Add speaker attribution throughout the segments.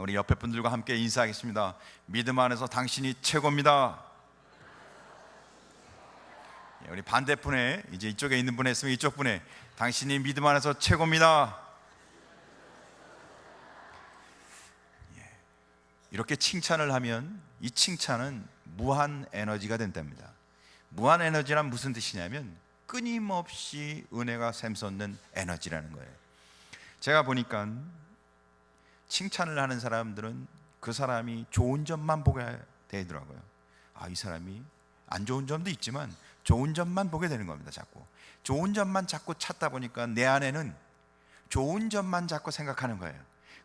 Speaker 1: 우리 옆에 분들과 함께 인사하겠습니다. 믿음 안에서 당신이 최고입니다. 우리 반대편에, 이제 이쪽에 있는 분에 있으면 이쪽 분에, 당신이 믿음 안에서 최고입니다. 이렇게 칭찬을 하면 이 칭찬은 무한 에너지가 된답니다. 무한 에너지란 무슨 뜻이냐면 끊임없이 은혜가 샘솟는 에너지라는 거예요. 제가 보니까 칭찬을 하는 사람들은 그 사람이 좋은 점만 보게 되더라고요. 이 사람이 안 좋은 점도 있지만 좋은 점만 보게 되는 겁니다. 자꾸 좋은 점만 자꾸 찾다 보니까 내 안에는 좋은 점만 자꾸 생각하는 거예요.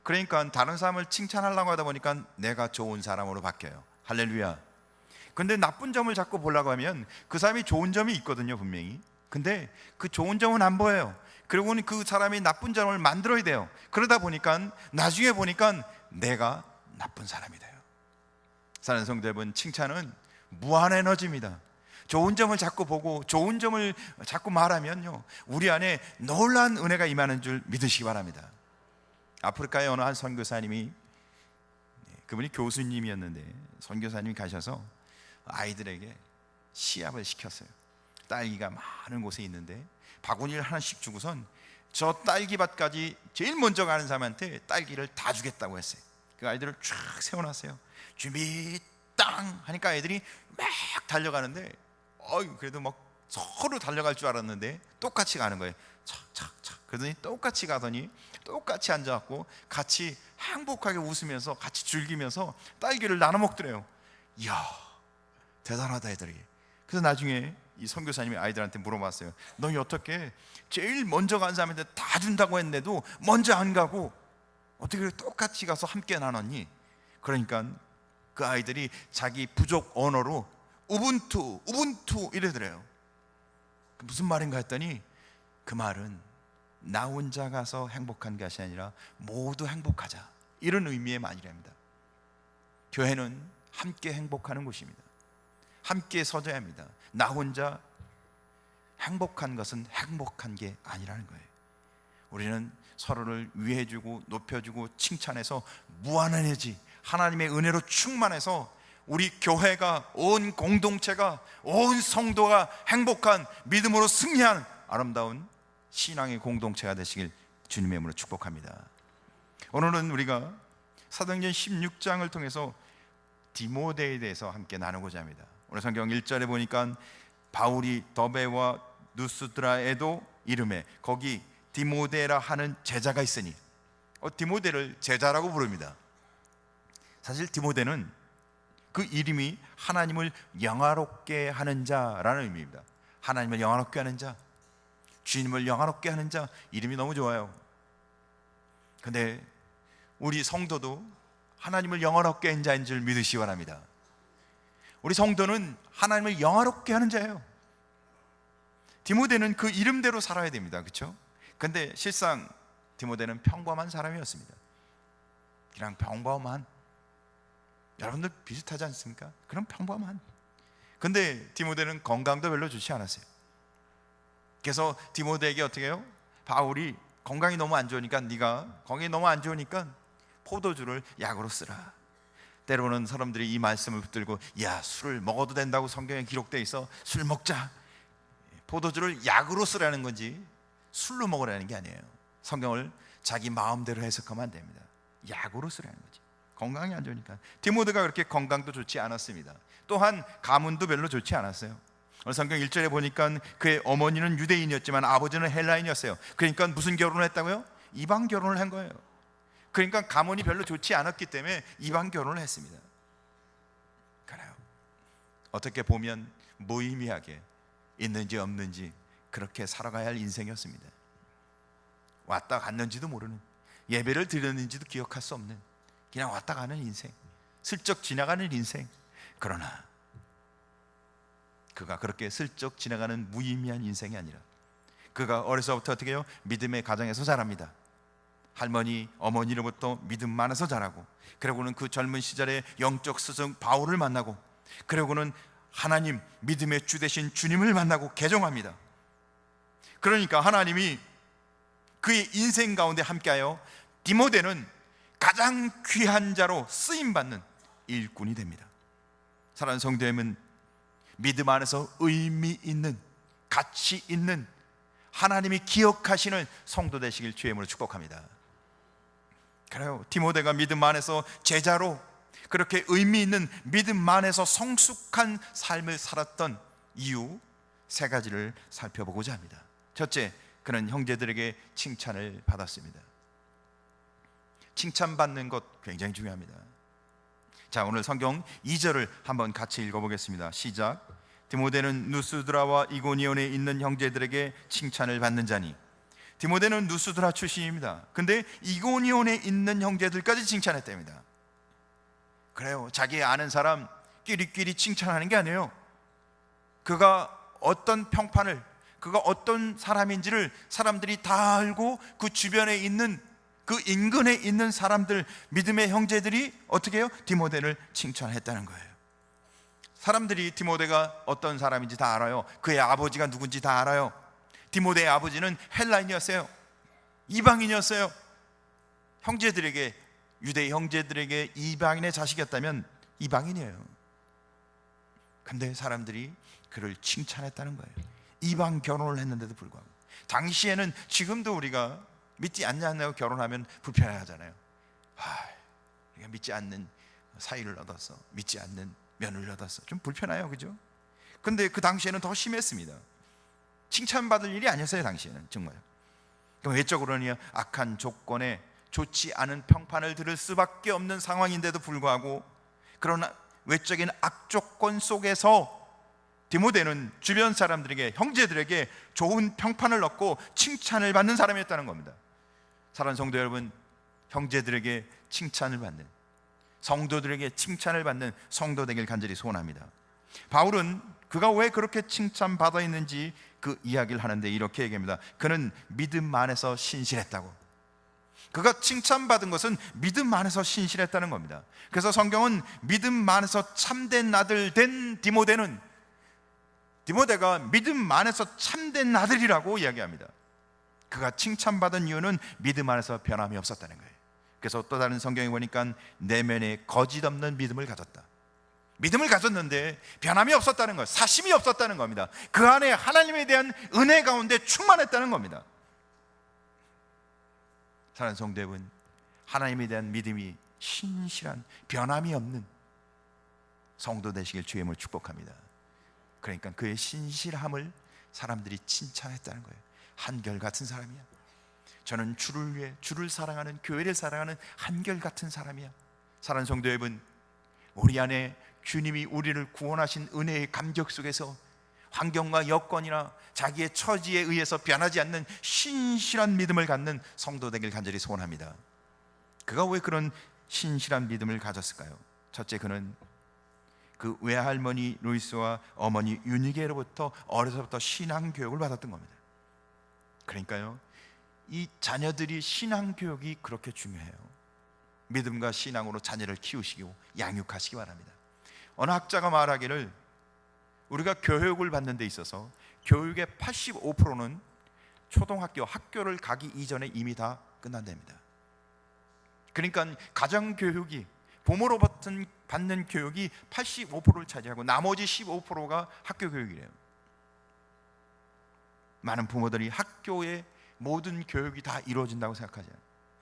Speaker 1: 그러니까 다른 사람을 칭찬하려고 하다 보니까 내가 좋은 사람으로 바뀌어요. 할렐루야. 근데 나쁜 점을 자꾸 보려고 하면 그 사람이 좋은 점이 있거든요, 분명히. 근데 그 좋은 점은 안 보여요. 그리고는 그 사람이 나쁜 점을 만들어야 돼요. 그러다 보니까 나중에 보니까 내가 나쁜 사람이 돼요. 사랑하는 성도 여러분, 칭찬은 무한 에너지입니다. 좋은 점을 자꾸 보고 좋은 점을 자꾸 말하면요, 우리 안에 놀라운 은혜가 임하는 줄 믿으시기 바랍니다. 아프리카의 어느 한 선교사님이, 그분이 교수님이었는데 선교사님이 가셔서 아이들에게 시합을 시켰어요. 딸기가 많은 곳에 있는데 바구니를 하나씩 주고선 저 딸기밭까지 제일 먼저 가는 사람한테 딸기를 다 주겠다고 했어요. 그 아이들을 쫙 세워놨어요. 준비 땅 하니까 아이들이 막 달려가는데 그래도 막 서로 달려갈 줄 알았는데 똑같이 가는 거예요. 착착착. 그러더니 똑같이 가더니 똑같이 앉아갖고 같이 행복하게 웃으면서 같이 즐기면서 딸기를 나눠 먹더래요. 이야, 대단하다 애들이. 그래서 나중에 이 선교사님이 아이들한테 물어봤어요. 너희 어떻게 제일 먼저 간 사람한테 다 준다고 했는데도 먼저 안 가고 어떻게 똑같이 가서 함께 나눴니? 그러니까 그 아이들이 자기 부족 언어로 우분투 이러더래요. 무슨 말인가 했더니 그 말은 나 혼자 가서 행복한 것이 아니라 모두 행복하자, 이런 의미의 말이랍니다. 교회는 함께 행복하는 곳입니다. 함께 서져야 합니다. 나 혼자 행복한 것은 행복한 게 아니라는 거예요. 우리는 서로를 위해주고 높여주고 칭찬해서 무한한 에너지, 하나님의 은혜로 충만해서 우리 교회가, 온 공동체가, 온 성도가 행복한, 믿음으로 승리한 아름다운 신앙의 공동체가 되시길 주님의 이름으로 축복합니다. 오늘은 우리가 사도행전 16장을 통해서 디모데에 대해서 함께 나누고자 합니다. 오늘 성경 1절에 보니까 바울이 더베와 누스드라에도 이름에, 거기 디모데라 하는 제자가 있으니, 디모데를 제자라고 부릅니다. 사실 디모데는 그 이름이 하나님을 영화롭게 하는 자라는 의미입니다. 하나님을 영화롭게 하는 자, 주님을 영화롭게 하는 자, 이름이 너무 좋아요. 근데 우리 성도도 하나님을 영화롭게 하는 자인 줄 믿으시기 바랍니다. 우리 성도는 하나님을 영화롭게 하는 자예요. 디모데는 그 이름대로 살아야 됩니다. 그렇죠? 근데 실상 디모데는 평범한 사람이었습니다. 그냥 평범한, 여러분들 비슷하지 않습니까? 그럼 평범한. 근데 디모데는 건강도 별로 좋지 않았어요. 그래서 디모데에게 어떻게 해요? 바울이 건강이 너무 안 좋으니까, 네가 건강이 너무 안 좋으니까 포도주를 약으로 쓰라. 때로는 사람들이 이 말씀을 붙들고, 야, 술을 먹어도 된다고 성경에 기록되어 있어, 술 먹자. 포도주를 약으로 쓰라는 건지 술로 먹으라는 게 아니에요. 성경을 자기 마음대로 해석하면 안 됩니다. 약으로 쓰라는 거지. 건강이 안 좋으니까. 디모데가 그렇게 건강도 좋지 않았습니다. 또한 가문도 별로 좋지 않았어요. 오늘 성경 1절에 보니까 그의 어머니는 유대인이었지만 아버지는 헬라인이었어요. 그러니까 무슨 결혼을 했다고요? 이방 결혼을 한 거예요. 그러니까 가문이 별로 좋지 않았기 때문에 이방 결혼을 했습니다. 그래요. 어떻게 보면 무의미하게 있는지 없는지 그렇게 살아가야 할 인생이었습니다. 왔다 갔는지도 모르는, 예배를 드렸는지도 기억할 수 없는, 그냥 왔다 가는 인생, 슬쩍 지나가는 인생. 그러나 그가 그렇게 슬쩍 지나가는 무의미한 인생이 아니라, 그가 어려서부터 어떻게 해요? 믿음의 가정에서 자랍니다. 할머니, 어머니로부터 믿음 많아서 자라고, 그리고는 그 젊은 시절에 영적 스승 바울을 만나고, 그리고는 하나님, 믿음의 주 되신 주님을 만나고 개종합니다. 그러니까 하나님이 그의 인생 가운데 함께하여 디모데는 가장 귀한 자로 쓰임받는 일꾼이 됩니다. 사랑하는 성도 여러분, 믿음 안에서 의미 있는, 가치 있는, 하나님이 기억하시는 성도 되시길 주의 이름으로 축복합니다. 그래요, 디모데가 믿음 안에서 제자로 그렇게 의미 있는 믿음 안에서 성숙한 삶을 살았던 이유 세 가지를 살펴보고자 합니다. 첫째, 그는 형제들에게 칭찬을 받았습니다. 칭찬받는 것 굉장히 중요합니다. 자, 오늘 성경 2절을 한번 같이 읽어보겠습니다. 시작. 디모데는 누스드라와 이고니온에 있는 형제들에게 칭찬을 받는 자니. 디모데는 누스드라 출신입니다. 근데 이고니온에 있는 형제들까지 칭찬했답니다. 그래요, 자기 아는 사람 끼리끼리 칭찬하는 게 아니에요. 그가 어떤 평판을, 그가 어떤 사람인지를 사람들이 다 알고 그 주변에 있는, 그 인근에 있는 사람들, 믿음의 형제들이 어떻게 해요? 디모데를 칭찬했다는 거예요. 사람들이 디모데가 어떤 사람인지 다 알아요. 그의 아버지가 누군지 다 알아요. 디모데의 아버지는 헬라인이었어요. 이방인이었어요. 형제들에게, 유대 형제들에게 이방인의 자식이었다면 이방인이에요. 근데 사람들이 그를 칭찬했다는 거예요. 이방 결혼을 했는데도 불구하고. 당시에는, 지금도 우리가 믿지 않냐고 결혼하면 불편해하잖아요. 믿지 않는 사이를 얻었어, 믿지 않는 면을 얻었어, 좀 불편해요, 그죠? 근데 그 당시에는 더 심했습니다. 칭찬받을 일이 아니었어요, 당시에는. 정말. 그럼 외적으로는 악한 조건에 좋지 않은 평판을 들을 수밖에 없는 상황인데도 불구하고, 그러나 외적인 악조건 속에서 디모데는 주변 사람들에게, 형제들에게 좋은 평판을 얻고 칭찬을 받는 사람이었다는 겁니다. 사랑하는 성도 여러분, 형제들에게 칭찬을 받는, 성도들에게 칭찬을 받는 성도 되길 간절히 소원합니다. 바울은 그가 왜 그렇게 칭찬받아 있는지 그 이야기를 하는데 이렇게 얘기합니다. 그는 믿음 안에서 신실했다고. 그가 칭찬받은 것은 믿음 안에서 신실했다는 겁니다. 그래서 성경은 믿음 안에서 참된 아들 된 디모데가 믿음 안에서 참된 아들이라고 이야기합니다. 그가 칭찬받은 이유는 믿음 안에서 변함이 없었다는 거예요. 그래서 또 다른 성경에 보니까 내면에 거짓 없는 믿음을 가졌다. 믿음을 가졌는데 변함이 없었다는 것, 사심이 없었다는 겁니다. 그 안에 하나님에 대한 은혜 가운데 충만했다는 겁니다. 사랑하는 성도 여러분, 하나님에 대한 믿음이 신실한, 변함이 없는 성도 되시길 주의 이름으로 축복합니다. 그러니까 그의 신실함을 사람들이 칭찬했다는 거예요. 한결같은 사람이야. 저는 주를 위해, 주를 사랑하는, 교회를 사랑하는 한결같은 사람이야. 사랑하는 성도 여러분, 우리 안에 주님이 우리를 구원하신 은혜의 감격 속에서 환경과 여건이나 자기의 처지에 의해서 변하지 않는 신실한 믿음을 갖는 성도 되길 간절히 소원합니다. 그가 왜 그런 신실한 믿음을 가졌을까요? 첫째, 그는 그 외할머니 루이스와 어머니 유니게로부터 어려서부터 신앙 교육을 받았던 겁니다. 그러니까요, 이 자녀들이 신앙 교육이 그렇게 중요해요. 믿음과 신앙으로 자녀를 키우시고 양육하시기 바랍니다. 어느 학자가 말하기를, 우리가 교육을 받는 데 있어서 교육의 85%는 초등학교, 학교를 가기 이전에 이미 다 끝난답니다. 그러니까 가정교육이, 부모로부터 받는 교육이 85%를 차지하고 나머지 15%가 학교 교육이래요. 많은 부모들이 학교의 모든 교육이 다 이루어진다고 생각하지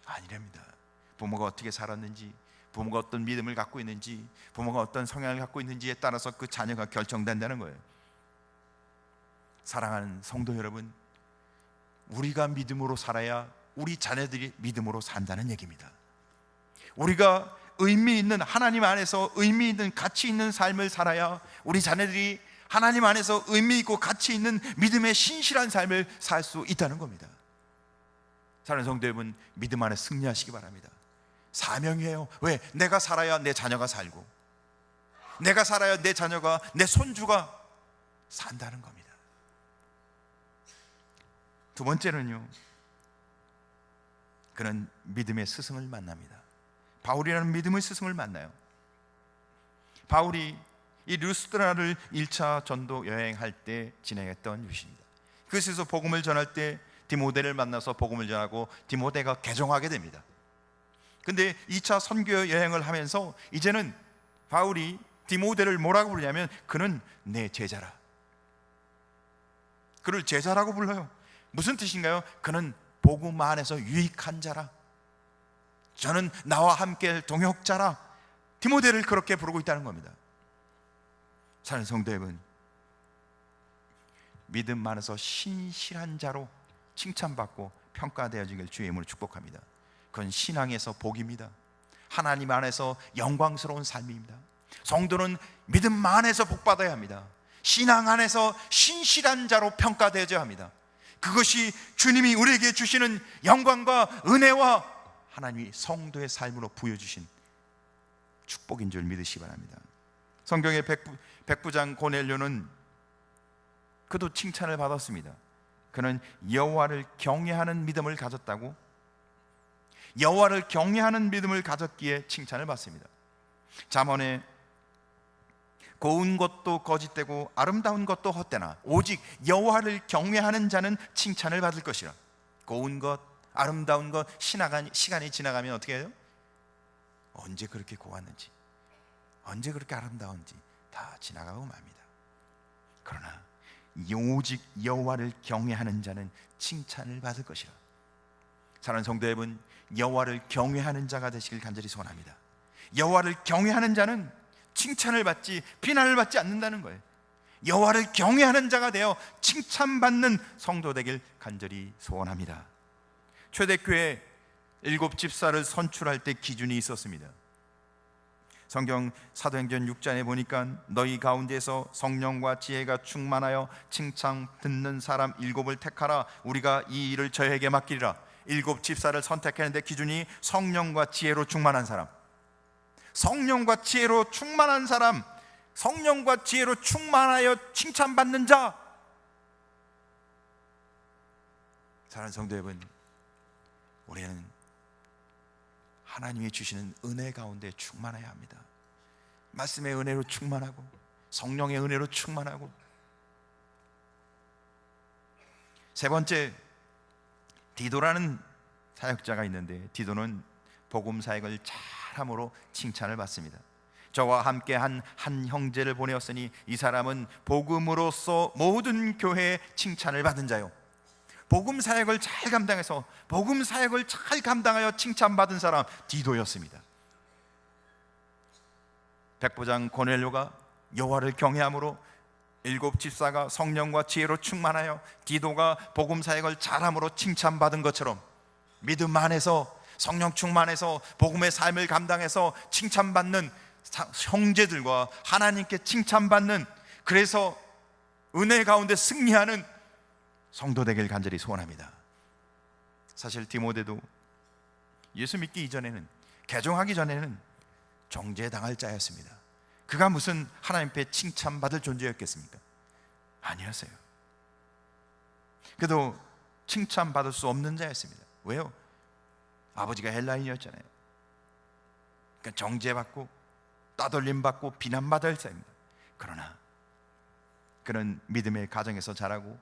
Speaker 1: 아니랍니다. 부모가 어떻게 살았는지, 부모가 어떤 믿음을 갖고 있는지, 부모가 어떤 성향을 갖고 있는지에 따라서 그 자녀가 결정된다는 거예요. 사랑하는 성도 여러분, 우리가 믿음으로 살아야 우리 자녀들이 믿음으로 산다는 얘기입니다. 우리가 의미 있는, 하나님 안에서 의미 있는, 가치 있는 삶을 살아야 우리 자녀들이 하나님 안에서 의미 있고 가치 있는 믿음의 신실한 삶을 살 수 있다는 겁니다. 사랑하는 성도 여러분, 믿음 안에 승리하시기 바랍니다. 사명이에요. 왜? 내가 살아야 내 자녀가 살고, 내가 살아야 내 자녀가, 내 손주가 산다는 겁니다. 두 번째는요, 그는 믿음의 스승을 만납니다. 바울이라는 믿음의 스승을 만나요. 바울이 이 루스드라를 1차 전도 여행할 때 진행했던 일입니다. 그래서 복음을 전할 때 디모데를 만나서 복음을 전하고 디모데가 개종하게 됩니다. 근데 2차 선교 여행을 하면서 이제는 바울이 디모데를 뭐라고 부르냐면 그는 내 제자라. 그를 제자라고 불러요. 무슨 뜻인가요? 그는 복음 안에서 유익한 자라. 저는 나와 함께 동역자라. 디모데를 그렇게 부르고 있다는 겁니다. 사랑하는 성도 여러분, 믿음 안에서 신실한 자로 칭찬받고 평가되어지길 주의 이름으로 축복합니다. 그건 신앙에서 복입니다. 하나님 안에서 영광스러운 삶입니다. 성도는 믿음 안에서 복받아야 합니다. 신앙 안에서 신실한 자로 평가되어야 합니다. 그것이 주님이 우리에게 주시는 영광과 은혜와 하나님이 성도의 삶으로 부여주신 축복인 줄 믿으시기 바랍니다. 성경의 백부장 고넬료는 그도 칭찬을 받았습니다. 그는 여호와를 경외하는 믿음을 가졌다고, 여호와를 경외하는 믿음을 가졌기에 칭찬을 받습니다. 잠언에 고운 것도 거짓되고 아름다운 것도 헛되나 오직 여호와를 경외하는 자는 칭찬을 받을 것이라. 고운 것, 아름다운 것, 시간이 지나가면 어떻게 해요? 언제 그렇게 고왔는지, 언제 그렇게 아름다운지 다 지나가고 맙니다. 그러나 오직 여호와를 경외하는 자는 칭찬을 받을 것이라. 사랑하는 성도 여러분, 여호와를 경외하는 자가 되시길 간절히 소원합니다. 여호와를 경외하는 자는 칭찬을 받지 비난을 받지 않는다는 거예요. 여호와를 경외하는 자가 되어 칭찬받는 성도 되길 간절히 소원합니다. 초대교회 7집사를 선출할 때 기준이 있었습니다. 성경 사도행전 6장에 보니까 너희 가운데서 성령과 지혜가 충만하여 칭찬 듣는 사람 7을 택하라. 우리가 이 일을 저에게 맡기리라. 7집사를 선택했는데 기준이 성령과 지혜로 충만한 사람, 성령과 지혜로 충만한 사람, 성령과 지혜로 충만하여 칭찬받는 자. 사랑하는 성도 여러분, 우리는 하나님이 주시는 은혜 가운데 충만해야 합니다. 말씀의 은혜로 충만하고 성령의 은혜로 충만하고. 세 번째, 디도라는 사역자가 있는데 디도는 복음 사역을 잘함으로 칭찬을 받습니다. 저와 함께 한 형제를 보내었으니 이 사람은 복음으로써 모든 교회에 칭찬을 받은 자요. 복음 사역을 잘 감당해서 복음 사역을 잘 감당하여 칭찬받은 사람 디도였습니다. 백부장 고넬료가 여호와를 경외함으로 7집사가 성령과 지혜로 충만하여 디도가 복음 사역을 잘함으로 칭찬받은 것처럼 믿음 안에서 성령 충만해서 복음의 삶을 감당해서 칭찬받는 형제들과 하나님께 칭찬받는, 그래서 은혜 가운데 승리하는 성도 되길 간절히 소원합니다. 사실 디모데도 예수 믿기 이전에는, 개종하기 전에는 정죄당할 자였습니다. 그가 무슨 하나님 앞에 칭찬받을 존재였겠습니까? 아니었어요. 그래도 칭찬받을 수 없는 자였습니다. 왜요? 아버지가 헬라인이었잖아요. 그러니까 정죄받고 따돌림받고 비난받을 자입니다. 그러나 그는 믿음의 가정에서 자라고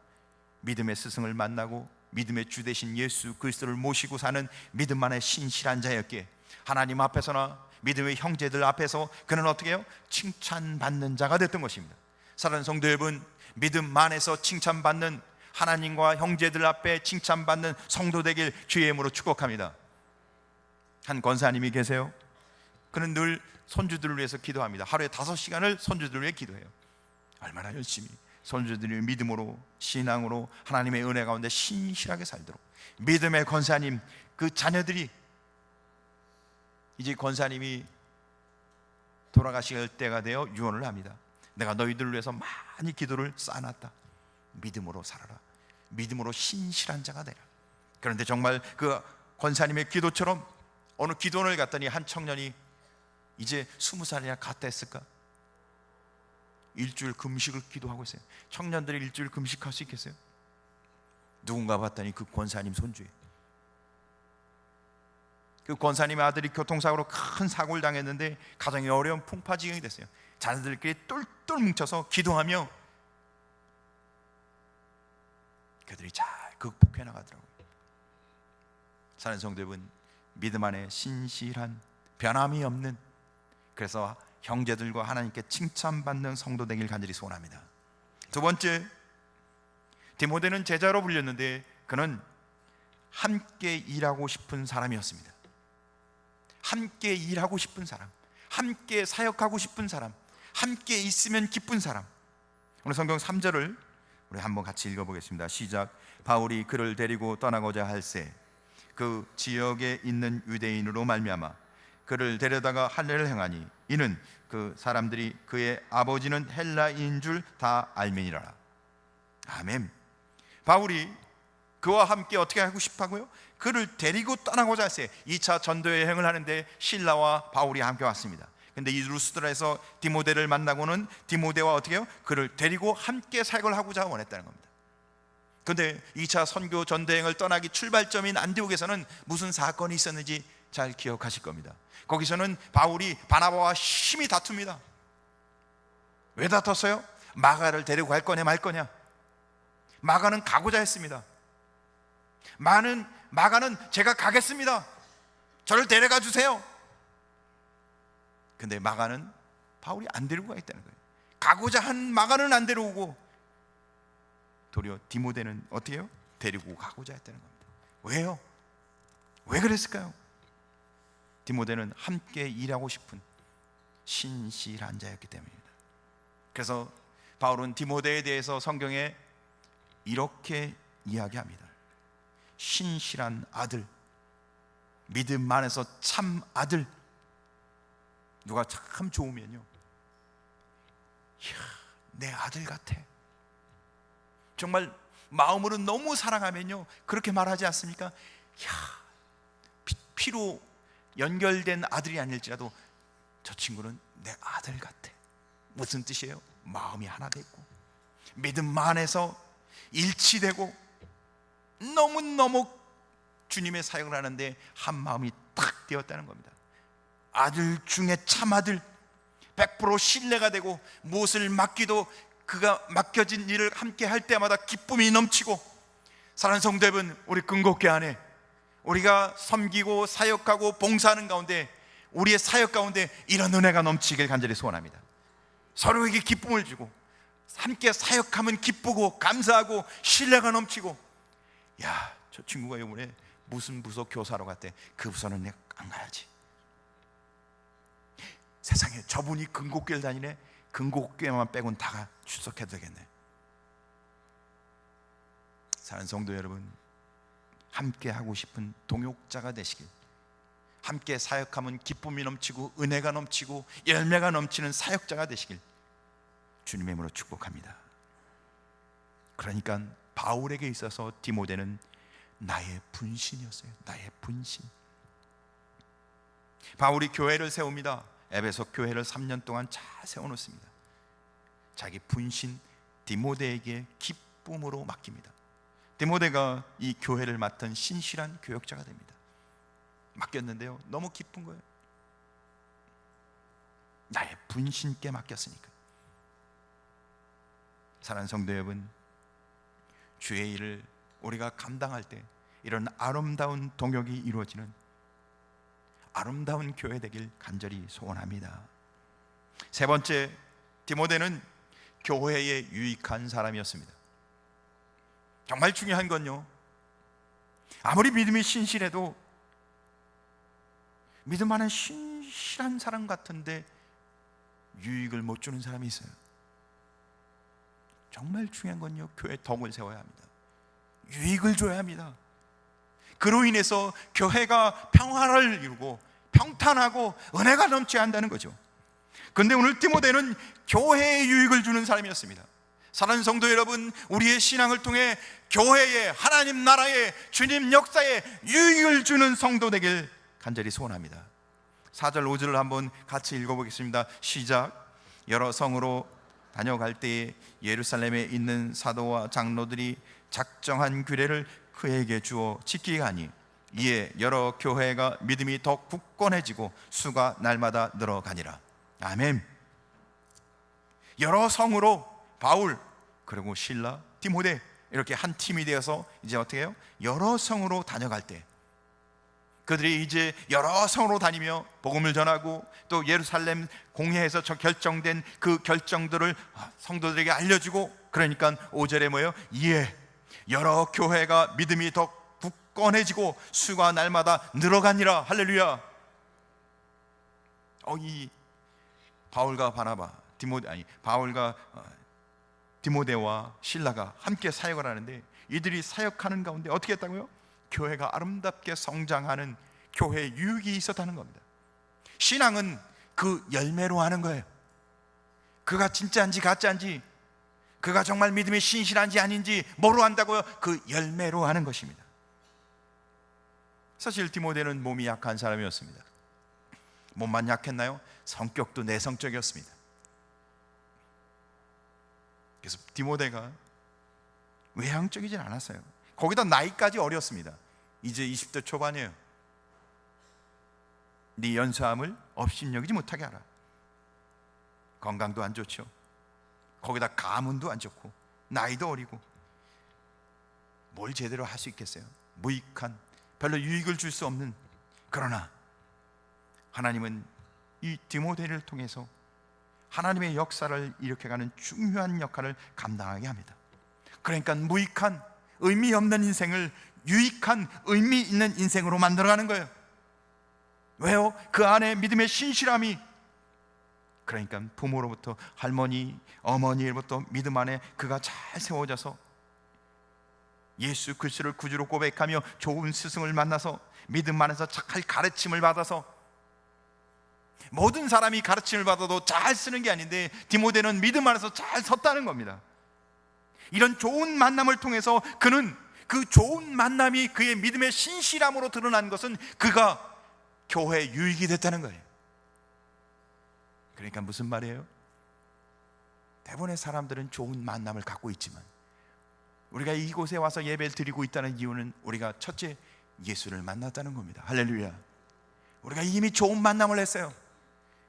Speaker 1: 믿음의 스승을 만나고 믿음의 주 되신 예수 그리스도를 모시고 사는 믿음 안에 신실한 자였기에 하나님 앞에서나 믿음의 형제들 앞에서 그는 어떻게 해요? 칭찬받는 자가 됐던 것입니다. 사랑하는 성도 여러분, 믿음 안에서 칭찬받는, 하나님과 형제들 앞에 칭찬받는 성도 되길 주의 이름으로 축복합니다. 한 권사님이 계세요. 그는 늘 손주들을 위해서 기도합니다. 하루에 5시간을 손주들을 위해 기도해요. 얼마나 열심히 손주들이 믿음으로, 신앙으로 하나님의 은혜 가운데 신실하게 살도록. 믿음의 권사님, 그 자녀들이 이제 권사님이 돌아가실 때가 되어 유언을 합니다. 내가 너희들을 위해서 많이 기도를 쌓아놨다. 믿음으로 살아라. 믿음으로 신실한 자가 되라. 그런데 정말 그 권사님의 기도처럼 어느 기도원을 갔더니 한 청년이 이제 20살이나 갔다 했을까? 일주일 금식을 기도하고 있어요. 청년들이 일주일 금식할 수 있겠어요? 누군가 봤더니 그 권사님 손주예요. 그 권사님의 아들이 교통사고로 큰 사고를 당했는데 가정이 어려운 풍파지경이 됐어요. 자녀들끼리 똘똘 뭉쳐서 기도하며 그들이 잘 극복해 나가더라고요. 사랑하는 성도 여러분, 믿음 안에 신실한, 변함이 없는, 그래서 형제들과 하나님께 칭찬받는 성도 되길 간절히 소원합니다. 두 번째, 디모데는 제자로 불렸는데 그는 함께 일하고 싶은 사람이었습니다. 함께 일하고 싶은 사람, 함께 사역하고 싶은 사람, 함께 있으면 기쁜 사람. 오늘 성경 3절을 우리 한번 같이 읽어보겠습니다. 시작. 바울이 그를 데리고 떠나고자 할새 그 지역에 있는 유대인으로 말미암아 그를 데려다가 할례를 행하니 이는 그 사람들이 그의 아버지는 헬라인인 줄 다 알미니라. 아멘. 바울이 그와 함께 어떻게 하고 싶다고요? 그를 데리고 떠나고자 할새. 2차 전도 여행을 하는데 신라와 바울이 함께 왔습니다. 근데 이 루스드라에서 디모데를 만나고는 디모데와 어떻게 해요? 그를 데리고 함께 사역을 하고자 원했다는 겁니다. 근데 2차 선교 전도여행을 떠나기 출발점인 안디옥에서는 무슨 사건이 있었는지 잘 기억하실 겁니다. 거기서는 바울이 바나바와 심히 다툽니다. 왜 다퉜어요? 마가를 데리고 갈 거냐 말 거냐. 마가는 가고자 했습니다. 마가는 제가 가겠습니다, 저를 데려가 주세요. 근데 마가는 바울이 안 데리고 가겠다는 거예요. 가고자 한 마가는 안 데려오고 도리어 디모데는 어떻게 해요? 데리고 가고자 했다는 겁니다. 왜요? 왜 그랬을까요? 디모데는 함께 일하고 싶은 신실한 자였기 때문입니다. 그래서 바울은 디모데에 대해서 성경에 이렇게 이야기합니다. 신실한 아들, 믿음 안에서 참 아들. 누가 참 좋으면요, 이야, 내 아들 같아. 정말 마음으로 너무 사랑하면요 그렇게 말하지 않습니까? 이야, 피로 연결된 아들이 아닐지라도 저 친구는 내 아들 같아. 무슨 뜻이에요? 마음이 하나 됐고 믿음 안에서 일치되고 너무너무 주님의 사역을 하는데 한 마음이 딱 되었다는 겁니다. 아들 중에 참 아들, 100% 신뢰가 되고 무엇을 맡기도 그가 맡겨진 일을 함께 할 때마다 기쁨이 넘치고. 사랑하는 성도 여러분, 우리 근곡교 안에 우리가 섬기고 사역하고 봉사하는 가운데, 우리의 사역 가운데 이런 은혜가 넘치길 간절히 소원합니다. 서로에게 기쁨을 주고 함께 사역하면 기쁘고 감사하고 신뢰가 넘치고. 야, 저 친구가 이번에 무슨 부서 교사로 갔대. 그 부서는 내가 안 가야지. 세상에 저분이 근곡교를 다니네. 근곡교회만 빼고는 다 출석해도 되겠네. 사랑하는 성도 여러분, 함께 하고 싶은 동역자가 되시길, 함께 사역하면 기쁨이 넘치고 은혜가 넘치고 열매가 넘치는 사역자가 되시길 주님의 이름으로 축복합니다. 그러니까 바울에게 있어서 디모데는 나의 분신이었어요. 나의 분신. 바울이 교회를 세웁니다. 에베소 교회를 3년 동안 잘 세워놓습니다. 자기 분신 디모데에게 기쁨으로 맡깁니다. 디모데가 이 교회를 맡은 신실한 교역자가 됩니다. 맡겼는데요, 너무 기쁜 거예요. 나의 분신께 맡겼으니까. 사랑하는 성도 여러분, 주의 일을 우리가 감당할 때 이런 아름다운 동역이 이루어지는 아름다운 교회 되길 간절히 소원합니다. 세 번째, 디모데는 교회에 유익한 사람이었습니다. 정말 중요한 건요, 아무리 믿음이 신실해도 믿음 안에 신실한 사람 같은데 유익을 못 주는 사람이 있어요. 정말 중요한 건요, 교회 덕을 세워야 합니다. 유익을 줘야 합니다. 그로 인해서 교회가 평화를 이루고 평탄하고 은혜가 넘쳐야 한다는 거죠. 그런데 오늘 디모데는 교회에 유익을 주는 사람이었습니다. 사랑하는 성도 여러분, 우리의 신앙을 통해 교회에, 하나님 나라에, 주님 역사에 유익을 주는 성도 되길 간절히 소원합니다. 4절 5절을 한번 같이 읽어보겠습니다. 시작. 여러 성으로 다녀갈 때에 예루살렘에 있는 사도와 장로들이 작정한 규례를 그에게 주어 지키게 하니 이에 여러 교회가 믿음이 더 굳건해지고 수가 날마다 늘어가니라. 아멘. 여러 성으로 바울, 그리고 실라, 디모데 이렇게 한 팀이 되어서 이제 어떻게 해요? 여러 성으로 다녀갈 때 그들이 이제 여러 성으로 다니며 복음을 전하고 또 예루살렘 공회에서 결정된 그 결정들을 성도들에게 알려주고, 그러니까 5절에 뭐예요? 예, 여러 교회가 믿음이 더 굳건해지고 수가 날마다 늘어가니라. 할렐루야. 이 바울과 바나바, 바울과 디모데와 실라가 함께 사역을 하는데, 이들이 사역하는 가운데 어떻게 했다고요? 교회가 아름답게 성장하는 교회의 유익이 있었다는 겁니다. 신앙은 그 열매로 하는 거예요. 그가 진짜인지 가짜인지, 그가 정말 믿음이 신실한지 아닌지 뭐로 한다고요? 그 열매로 하는 것입니다. 사실 디모데는 몸이 약한 사람이었습니다. 몸만 약했나요? 성격도 내성적이었습니다. 그래서 디모데가 외향적이진 않았어요. 거기다 나이까지 어렸습니다. 이제 20대 초반이에요. 네 연소함을 업신여기지 못하게 하라. 건강도 안 좋죠. 거기다 가문도 안 좋고 나이도 어리고 뭘 제대로 할 수 있겠어요? 무익한, 별로 유익을 줄 수 없는. 그러나 하나님은 이 디모데를 통해서 하나님의 역사를 일으켜가는 중요한 역할을 감당하게 합니다. 그러니까 무익한, 의미 없는 인생을 유익한, 의미 있는 인생으로 만들어가는 거예요. 왜요? 그 안에 믿음의 신실함이, 그러니까 부모로부터, 할머니, 어머니로부터 믿음 안에 그가 잘 세워져서 예수 그리스도를 구주로 고백하며 좋은 스승을 만나서 믿음 안에서 잘 가르침을 받아서, 모든 사람이 가르침을 받아도 잘 쓰는 게 아닌데 디모데는 믿음 안에서 잘 섰다는 겁니다. 이런 좋은 만남을 통해서 그는, 그 좋은 만남이 그의 믿음의 신실함으로 드러난 것은 그가 교회에 유익이 됐다는 거예요. 그러니까 무슨 말이에요? 대부분의 사람들은 좋은 만남을 갖고 있지만 우리가 이곳에 와서 예배를 드리고 있다는 이유는 우리가 첫째, 예수를 만났다는 겁니다. 할렐루야. 우리가 이미 좋은 만남을 했어요.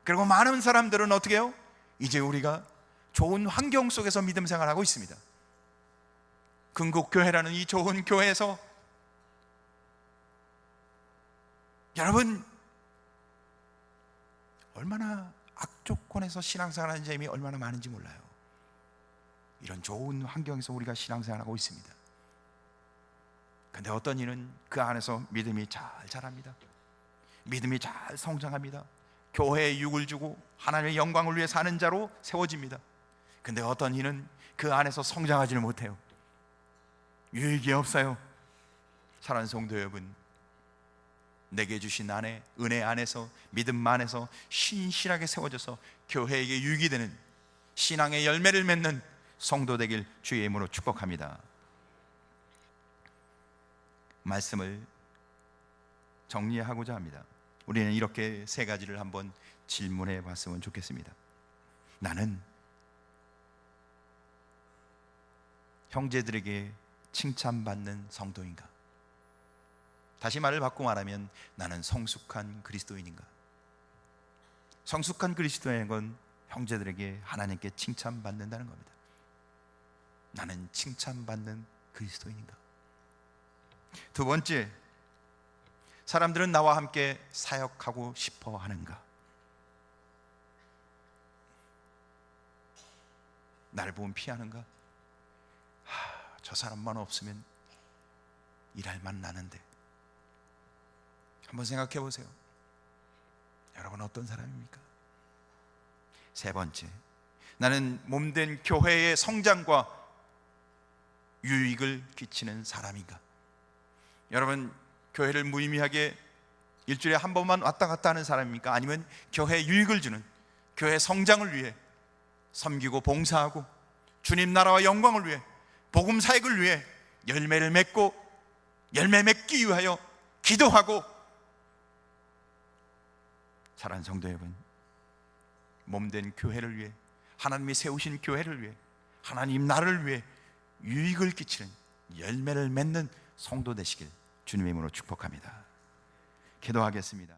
Speaker 1: 그리고 많은 사람들은 어떻게 해요? 이제 우리가 좋은 환경 속에서 믿음 생활하고 있습니다. 근국교회라는 이 좋은 교회에서 여러분 얼마나 악조건에서 신앙생활하는 사람이 얼마나 많은지 몰라요. 이런 좋은 환경에서 우리가 신앙생활하고 있습니다. 그런데 어떤 이는 그 안에서 믿음이 잘 자랍니다. 믿음이 잘 성장합니다. 교회에 유익을 주고 하나님의 영광을 위해 사는 자로 세워집니다. 그런데 어떤 이는 그 안에서 성장하지는 못해요. 유익이 없어요. 사랑하는 성도 여러분, 내게 주신 은혜 안에서, 믿음 안에서 신실하게 세워져서 교회에게 유익이 되는 신앙의 열매를 맺는 성도 되길 주의 이름으로 축복합니다. 말씀을 정리하고자 합니다. 우리는 이렇게 세 가지를 한번 질문해 봤으면 좋겠습니다. 나는 형제들에게 칭찬받는 성도인가? 다시 말을 바꾸고 말하면 나는 성숙한 그리스도인인가? 성숙한 그리스도인인 건 형제들에게 하나님께 칭찬받는다는 겁니다. 나는 칭찬받는 그리스도인인가? 두 번째, 사람들은 나와 함께 사역하고 싶어 하는가? 나를 보면 피하는가? 저 사람만 없으면 일할 만 나는데. 한번 생각해 보세요. 여러분 어떤 사람입니까? 세 번째, 나는 몸된 교회의 성장과 유익을 끼치는 사람인가? 여러분 교회를 무의미하게 일주일에 한 번만 왔다 갔다 하는 사람입니까? 아니면 교회에 유익을 주는, 교회 성장을 위해 섬기고 봉사하고 주님 나라와 영광을 위해 복음 사역을 위해 열매를 맺고 열매 맺기 위하여 기도하고. 사랑하는 성도 여러분, 몸된 교회를 위해, 하나님이 세우신 교회를 위해, 하나님 나라를 위해 유익을 끼치는, 열매를 맺는 성도 되시길 주님의 이름으로 축복합니다. 기도하겠습니다.